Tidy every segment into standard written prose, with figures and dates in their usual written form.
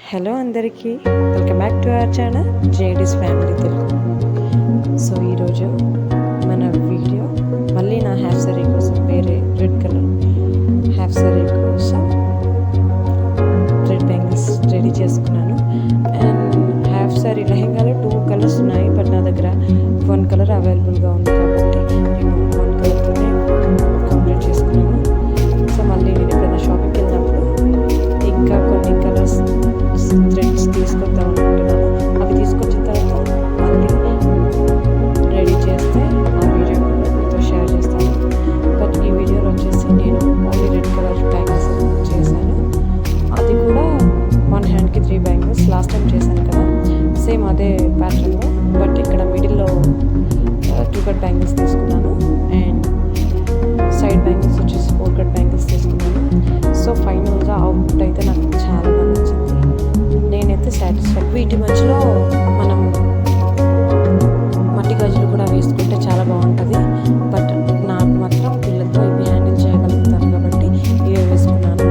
Hello అందరికీ, welcome back to our channel JD's family Telugu. So ఈరోజు మన వీడియో మళ్ళీ నా హాఫ్ సారీ కోసం వేరే రెడ్ కలర్ హాఫ్ సారీ కోసం రెడ్ బ్యాంగిల్స్ రెడీ చేసుకున్నాను. అండ్ హాఫ్ సారీ లెహెంగాలో 2 కలర్స్ ఉన్నాయి, బట్ నా దగ్గర 1 కలర్ అవైలబుల్గా ఉంది కాబట్టి నేను 1 కలర్తోనే కంప్లీట్ చేసుకున్నాను. సో మళ్ళీ నేను ఎప్పుడైనా షాపింగ్కి వెళ్ళినప్పుడు ఇంకా కొన్ని కలర్స్ థ్రెడ్స్ తీసుకొద్దాం అనుకుంటున్నాను. అవి తీసుకొచ్చిన తర్వాత మళ్ళీ రెడీ చేస్తే ఆ వీడియో కూడా మీతో షేర్ చేస్తాను. బట్ ఈ వీడియోలో వచ్చేసి నేను ఓన్లీ రెడ్ కలర్ బ్యాంగిల్స్ చేశాను. అది కూడా 1 హ్యాండ్కి 3 బ్యాంగిల్స్ లాస్ట్ టైం చేశాను కదా, సేమ్ అదే ప్యాటర్న్లో. బట్ ఇక్కడ మిడిల్లో 2 కట్ బ్యాంగిల్స్ తీసుకున్నాను అండ్ సైడ్ బ్యాంగిల్స్ వచ్చేసి 4 కట్ బ్యాంగిల్స్ తీసుకున్నాను. సో ఫైనల్గా అవుట్పుట్ అయితే నాకు చాలా బాగా నచ్చింది. నేనైతే సాటిస్ఫైడ్. వీటి మధ్యలో మనం మట్టి గాజులు కూడా వేసుకుంటే చాలా బాగుంటుంది. బట్ నాకు మాత్రం పిల్లలతో ఇవి హ్యాండిల్ చేయగలుగుతాను కాబట్టి ఇవే వేసుకున్నాను.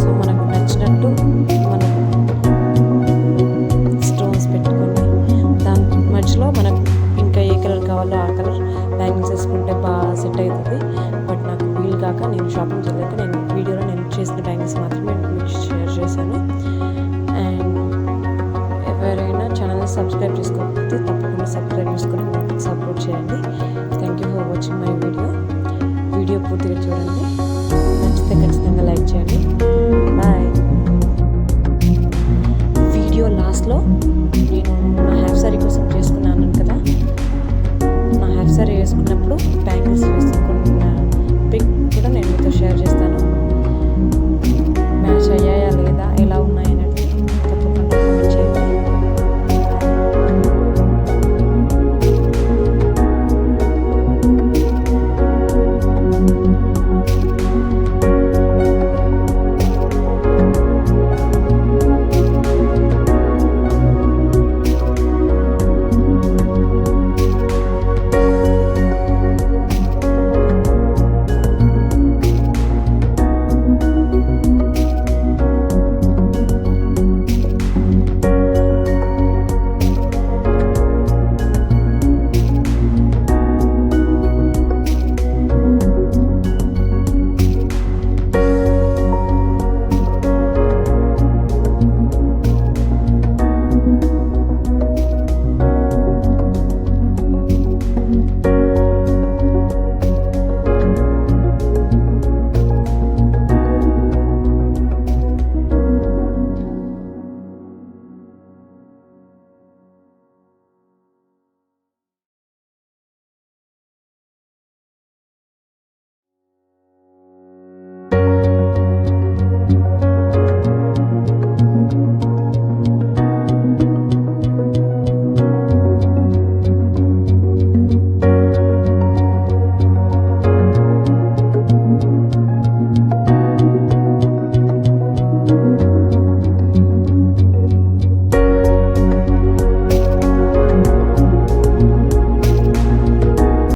సో మనకు నచ్చినట్టు మనం స్టోన్స్ పెట్టుకొని దాని మధ్యలో మనకు ఇంకా ఏ కలర్ కావాలో ఆ కలర్ బ్యాంగిల్స్ వేసుకుంటే బాగా సెట్ అవుతుంది. బట్ నాకు వీలు కాక నేను షాపింగ్ చేయలేక నేను వీడియోలో నేను చేసిన బ్యాంగిల్స్ మాత్రమే మీకు షేర్ చేశాను. అండ్ ఎవరైనా ఛానల్ని సబ్స్క్రైబ్ చేసుకోకపోతే తప్పకుండా